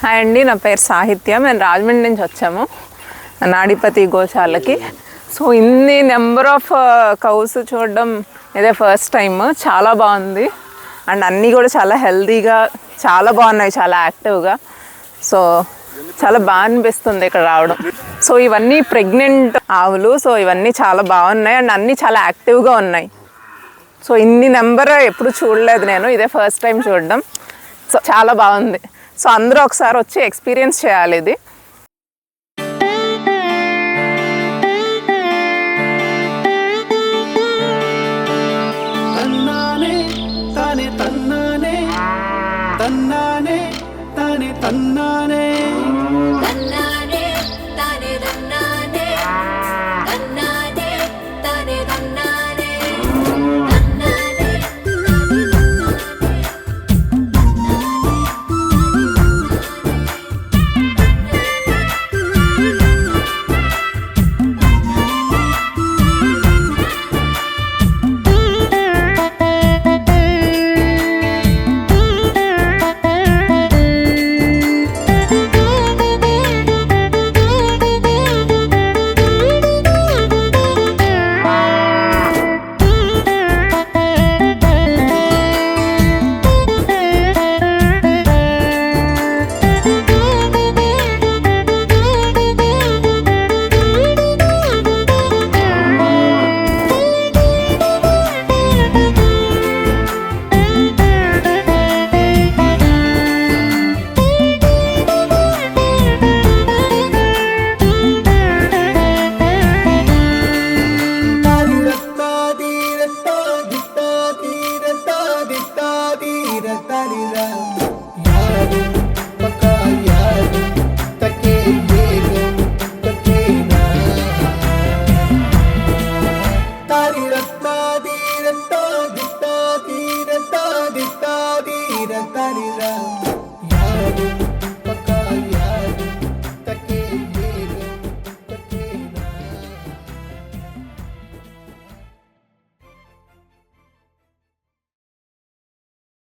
Hi అండి, నా పేరు సాహిత్య. మేము రాజమండ్రి నుంచి వచ్చాము నాడిపతి గోశాలకి. సో ఇన్ని నెంబర్ ఆఫ్ కౌస్ చూడడం ఇదే ఫస్ట్ టైం. చాలా బాగుంది అండ్ అన్నీ కూడా చాలా హెల్తీగా చాలా బాగున్నాయి, చాలా యాక్టివ్గా. సో చాలా బాగా అనిపిస్తుంది ఇక్కడ రావడం. సో ఇవన్నీ ప్రెగ్నెంట్ ఆవులు. సో ఇవన్నీ చాలా బాగున్నాయి అండ్ అన్నీ చాలా యాక్టివ్గా ఉన్నాయి. సో ఇన్ని నెంబర్ ఎప్పుడు చూడలేదు నేను, ఇదే ఫస్ట్ టైం చూడడం. సో చాలా బాగుంది. సో అందరూ ఒకసారి వచ్చి ఎక్స్పీరియన్స్ చేయాలి ఇది. తన్నానే